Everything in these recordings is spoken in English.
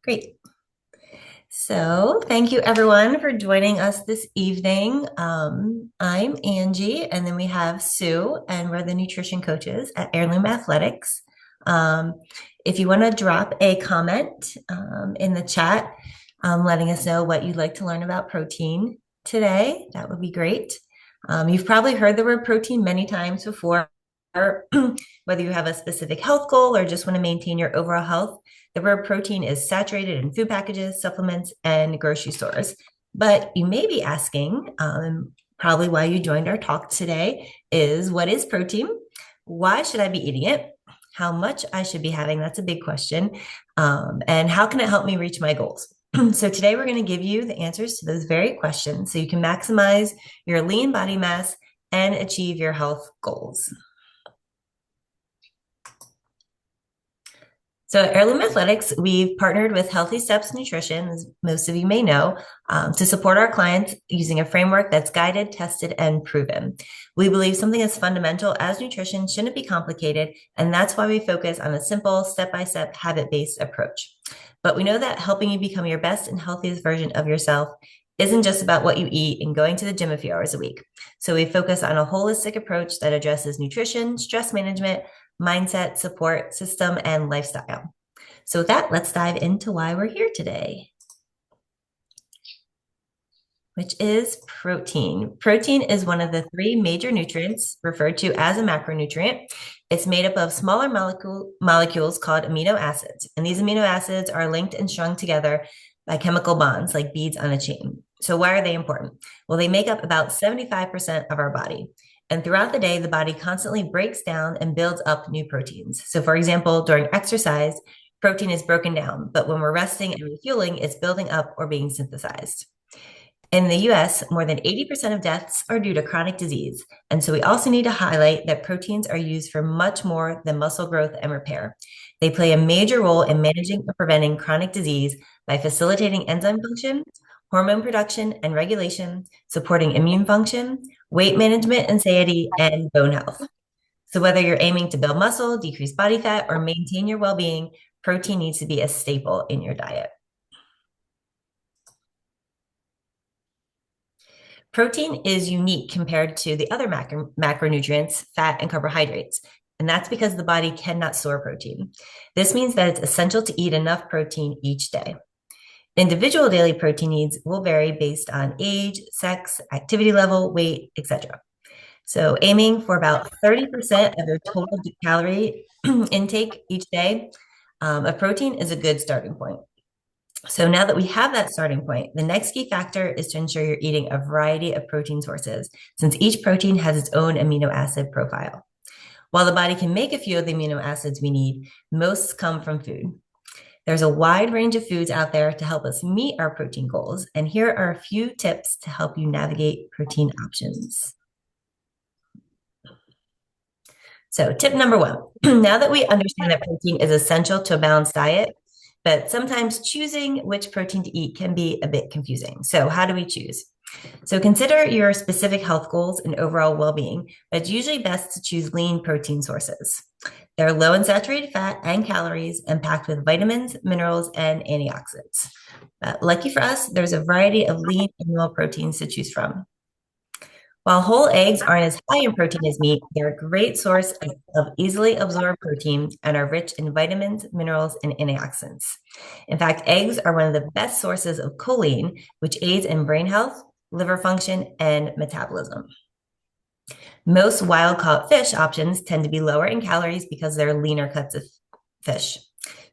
Great. So thank you everyone for joining us this evening. I'm Angie, and then we have Sue, and we're the nutrition coaches at Heirloom Athletics. Um, if you want to drop a comment in the chat, letting us know what you'd like to learn about protein today, that would be great. You've probably heard the word protein many times before, whether you have a specific health goal or just want to maintain your overall health. The word protein is saturated in food packages, supplements, and grocery stores. But you may be asking, probably why you joined our talk today, is what is protein? Why should I be eating it? How much I should be having? That's a big question. And how can it help me reach my goals? So today we're going to give you the answers to those very questions so you can maximize your lean body mass and achieve your health goals. So at Heirloom Athletics, we've partnered with Healthy Steps Nutrition, as most of you may know, to support our clients using a framework that's guided, tested, and proven. We believe something as fundamental as nutrition shouldn't be complicated, and that's why we focus on a simple, step-by-step, habit-based approach. But we know that helping you become your best and healthiest version of yourself isn't just about what you eat and going to the gym a few hours a week. So we focus on a holistic approach that addresses nutrition, stress management, mindset, support system, and lifestyle. So with that, let's dive into why we're here today, which is protein. Protein is one of the three major nutrients referred to as a macronutrient. It's made up of smaller molecules called amino acids, and these amino acids are linked and strung together by chemical bonds like beads on a chain. So why are they important? Well, they make up about 75% of our body. And throughout the day, the body constantly breaks down and builds up new proteins. So for example, during exercise, protein is broken down, but when we're resting and refueling, it's building up or being synthesized. In the US, more than 80% of deaths are due to chronic disease. And so we also need to highlight that proteins are used for much more than muscle growth and repair. They play a major role in managing or preventing chronic disease by facilitating enzyme function, hormone production and regulation, supporting immune function, weight management and satiety, and bone health. So whether you're aiming to build muscle, decrease body fat, or maintain your well-being, protein needs to be a staple in your diet. Protein is unique compared to the other macronutrients, fat and carbohydrates. And that's because the body cannot store protein. This means that it's essential to eat enough protein each day. Individual daily protein needs will vary based on age, sex, activity level, weight, etc. So aiming for about 30% of your total calorie intake each day of protein is a good starting point. So now that we have that starting point, the next key factor is to ensure you're eating a variety of protein sources, since each protein has its own amino acid profile. While the body can make a few of the amino acids we need, most come from food. There's a wide range of foods out there to help us meet our protein goals, and here are a few tips to help you navigate protein options. So tip number one, now that we understand that protein is essential to a balanced diet, but sometimes choosing which protein to eat can be a bit confusing. So how do we choose? So consider your specific health goals and overall well-being, but it's usually best to choose lean protein sources. They're low in saturated fat and calories and packed with vitamins, minerals, and antioxidants. Lucky for us, there's a variety of lean animal proteins to choose from. While whole eggs aren't as high in protein as meat, they're a great source of easily absorbed protein and are rich in vitamins, minerals, and antioxidants. In fact, eggs are one of the best sources of choline, which aids in brain health, liver function, and metabolism. Most wild-caught fish options tend to be lower in calories because they're leaner cuts of fish.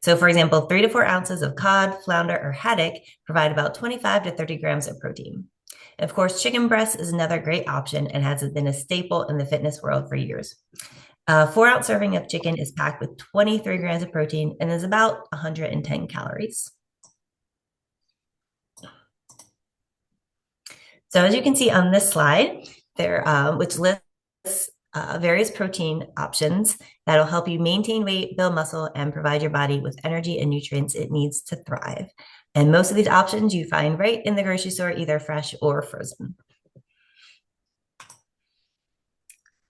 So for example, 3 to 4 ounces of cod, flounder, or haddock provide about 25 to 30 grams of protein. And of course, chicken breast is another great option and has been a staple in the fitness world for years. A 4-ounce serving of chicken is packed with 23 grams of protein and is about 110 calories. So as you can see on this slide, there, which lists various protein options that'll help you maintain weight, build muscle, and provide your body with energy and nutrients it needs to thrive. And most of these options you find right in the grocery store, either fresh or frozen.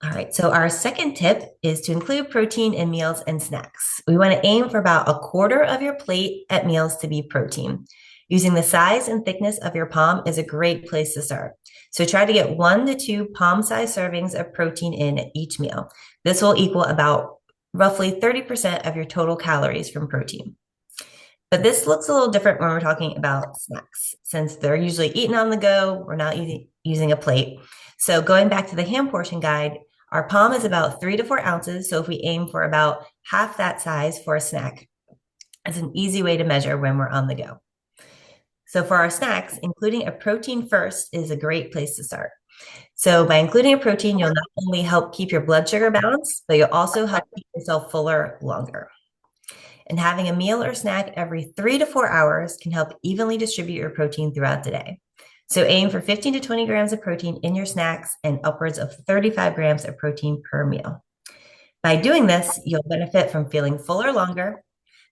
All right, so our second tip is to include protein in meals and snacks. We want to aim for about a quarter of your plate at meals to be protein. Using the size and thickness of your palm is a great place to start. So try to get 1 to 2 palm-sized servings of protein in at each meal. This will equal about roughly 30% of your total calories from protein. But this looks a little different when we're talking about snacks, since they're usually eaten on the go. We're not using a plate. So going back to the hand portion guide, our palm is about 3 to 4 ounces. So if we aim for about half that size for a snack, it's an easy way to measure when we're on the go. So for our snacks, including a protein first is a great place to start. So by including a protein, you'll not only help keep your blood sugar balanced, but you'll also help keep yourself fuller longer. And having a meal or snack every 3 to 4 hours can help evenly distribute your protein throughout the day. So aim for 15 to 20 grams of protein in your snacks and upwards of 35 grams of protein per meal. By doing this, you'll benefit from feeling fuller longer,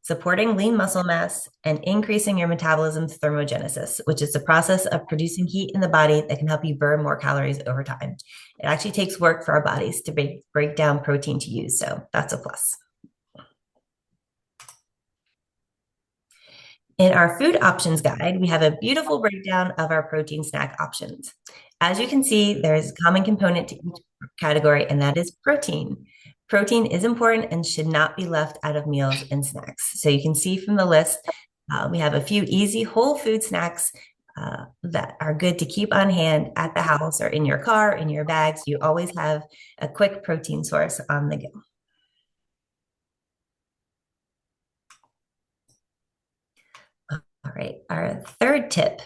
supporting lean muscle mass, and increasing your metabolism's thermogenesis, which is the process of producing heat in the body that can help you burn more calories over time. It actually takes work for our bodies to break down protein to use, so that's a plus. In our food options guide, we have a beautiful breakdown of our protein snack options. As you can see, there's a common component to each category, and that is protein. Protein is important and should not be left out of meals and snacks. So you can see from the list, we have a few easy whole food snacks that are good to keep on hand at the house or in your car, in your bags. You always have a quick protein source on the go. All right, our third tip.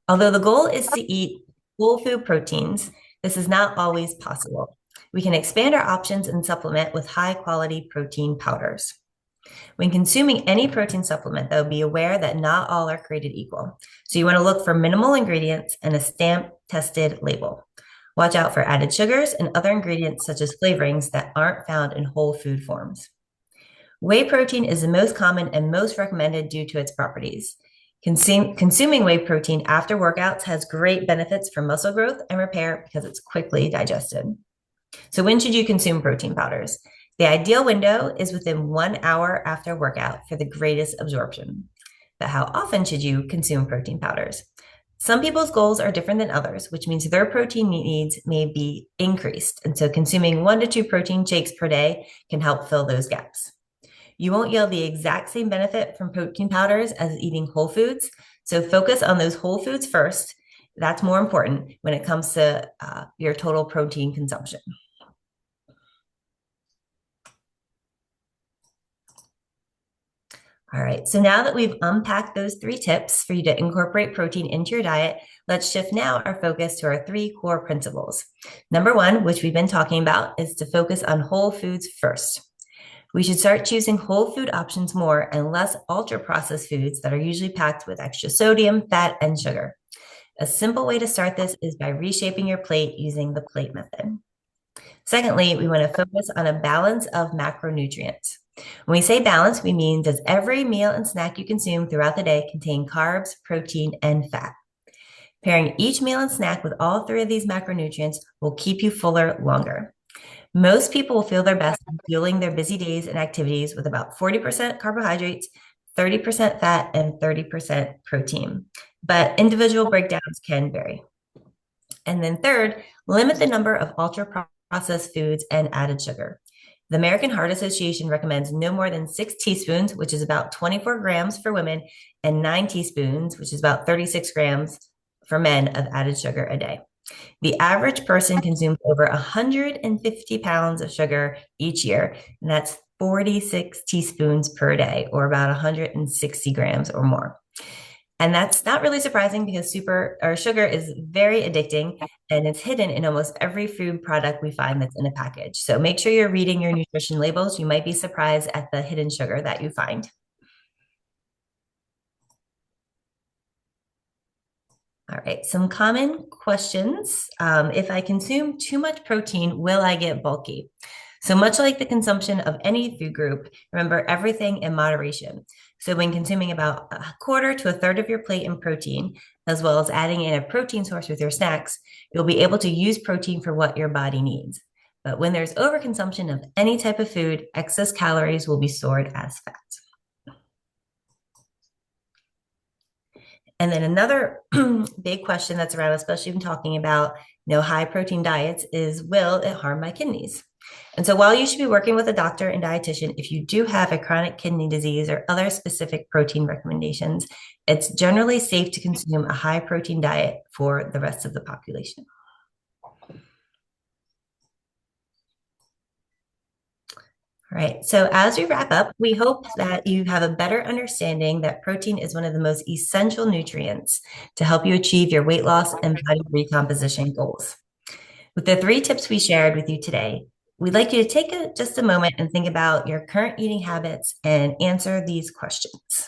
Although the goal is to eat whole food proteins, this is not always possible. We can expand our options and supplement with high quality protein powders. When consuming any protein supplement, though, be aware that not all are created equal. So you want to look for minimal ingredients and a stamp tested label. Watch out for added sugars and other ingredients such as flavorings that aren't found in whole food forms. Whey protein is the most common and most recommended due to its properties. Consuming whey protein after workouts has great benefits for muscle growth and repair because it's quickly digested. So when should you consume protein powders? The ideal window is within 1 hour after workout for the greatest absorption. But how often should you consume protein powders? Some people's goals are different than others, which means their protein needs may be increased. And so consuming 1 to 2 protein shakes per day can help fill those gaps. You won't yield the exact same benefit from protein powders as eating whole foods. So focus on those whole foods first. That's more important when it comes to your total protein consumption. All right, so now that we've unpacked those 3 tips for you to incorporate protein into your diet, let's shift now our focus to our 3 core principles. Number 1, which we've been talking about, is to focus on whole foods first. We should start choosing whole food options more and less ultra-processed foods that are usually packed with extra sodium, fat, and sugar. A simple way to start this is by reshaping your plate using the plate method. Secondly, we want to focus on a balance of macronutrients. When we say balance, we mean does every meal and snack you consume throughout the day contain carbs, protein, and fat? Pairing each meal and snack with all 3 of these macronutrients will keep you fuller longer. Most people will feel their best fueling their busy days and activities with about 40% carbohydrates, 30% fat, and 30% protein. But individual breakdowns can vary. And then third, limit the number of ultra-processed foods and added sugar. The American Heart Association recommends no more than 6 teaspoons, which is about 24 grams for women, and 9 teaspoons, which is about 36 grams for men, of added sugar a day. The average person consumes over 150 pounds of sugar each year, and that's 46 teaspoons per day, or about 160 grams or more. And that's not really surprising because sugar is very addicting and it's hidden in almost every food product we find that's in a package. So make sure you're reading your nutrition labels. You might be surprised at the hidden sugar that you find. All right, some common questions. If I consume too much protein, will I get bulky? So much like the consumption of any food group, remember everything in moderation. So when consuming about 1/4 to 1/3 of your plate in protein, as well as adding in a protein source with your snacks, you'll be able to use protein for what your body needs. But when there's overconsumption of any type of food, excess calories will be stored as fat. And then another big question that's around, especially when talking about high protein diets, is will it harm my kidneys? And so while you should be working with a doctor and dietitian, if you do have a chronic kidney disease or other specific protein recommendations, it's generally safe to consume a high protein diet for the rest of the population. All right, so as we wrap up, we hope that you have a better understanding that protein is one of the most essential nutrients to help you achieve your weight loss and body recomposition goals. With the 3 tips we shared with you today, we'd like you to take just a moment and think about your current eating habits and answer these questions.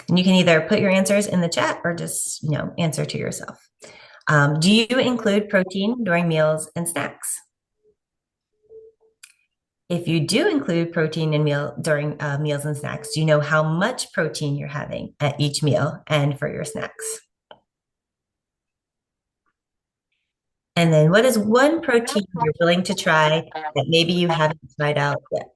And you can either put your answers in the chat or just, answer to yourself. Do you include protein during meals and snacks? If you do include protein during meals and snacks, do you know how much protein you're having at each meal and for your snacks? And then what is one protein you're willing to try that maybe you haven't tried out yet?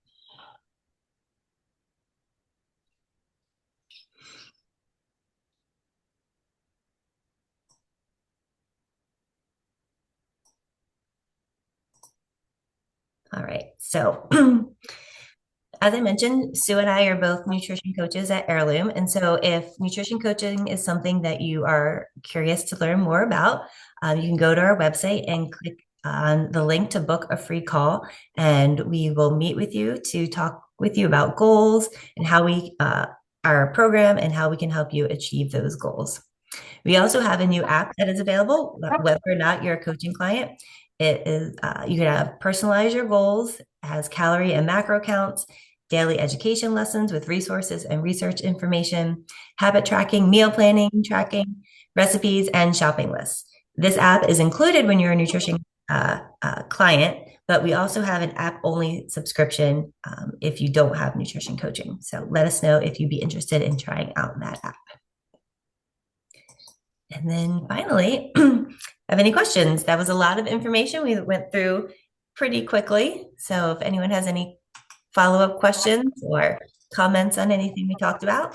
All right. So as I mentioned, Sue and I are both nutrition coaches at Heirloom. And so if nutrition coaching is something that you are curious to learn more about, you can go to our website and click on the link to book a free call. And we will meet with you to talk with you about goals and how our program and how we can help you achieve those goals. We also have a new app that is available, whether or not you're a coaching client. It is you can have personalize your goals, has calorie and macro counts, daily education lessons with resources and research information, habit tracking, meal planning tracking, recipes, and shopping lists. This app is included when you're a nutrition client, but we also have an app-only subscription if you don't have nutrition coaching. So let us know if you'd be interested in trying out that app. And then finally, have any questions? That was a lot of information we went through pretty quickly. So if anyone has any follow-up questions or comments on anything we talked about.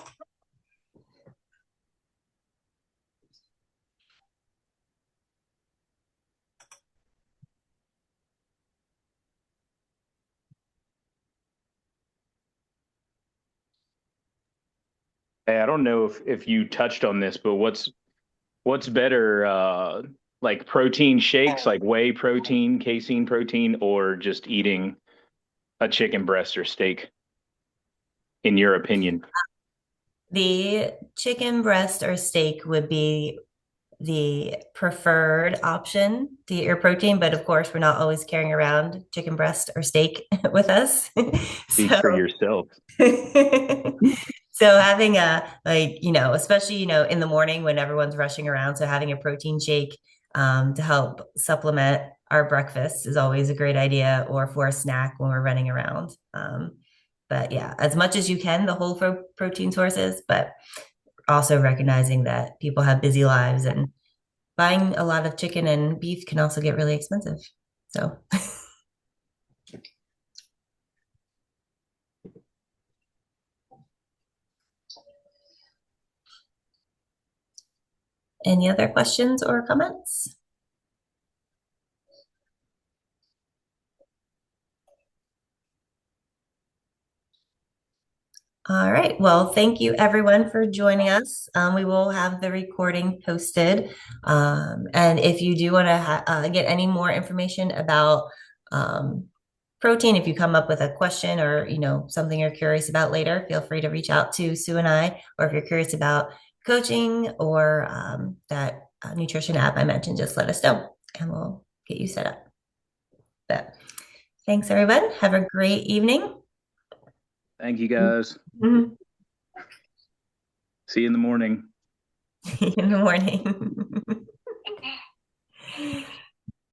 Hey, I don't know if you touched on this, but what's better, like protein shakes, like whey protein, casein protein, or just eating a chicken breast or steak, in your opinion? The chicken breast or steak would be the preferred option to get your protein, but of course, we're not always carrying around chicken breast or steak with us. Speak for So yourself. so having especially, in the morning when everyone's rushing around, so having a protein shake to help supplement our breakfast is always a great idea, or for a snack when we're running around. But yeah, as much as you can, the whole protein sources, but also recognizing that people have busy lives and buying a lot of chicken and beef can also get really expensive. So any other questions or comments? All right. Well, thank you everyone for joining us. We will have the recording posted. And if you do want to get any more information about protein, if you come up with a question or, something you're curious about later, feel free to reach out to Sue and I, or if you're curious about coaching or that nutrition app I mentioned, just let us know and we'll get you set up. But thanks everyone. Have a great evening. Thank you, guys. Mhm. See you in the morning. In the morning.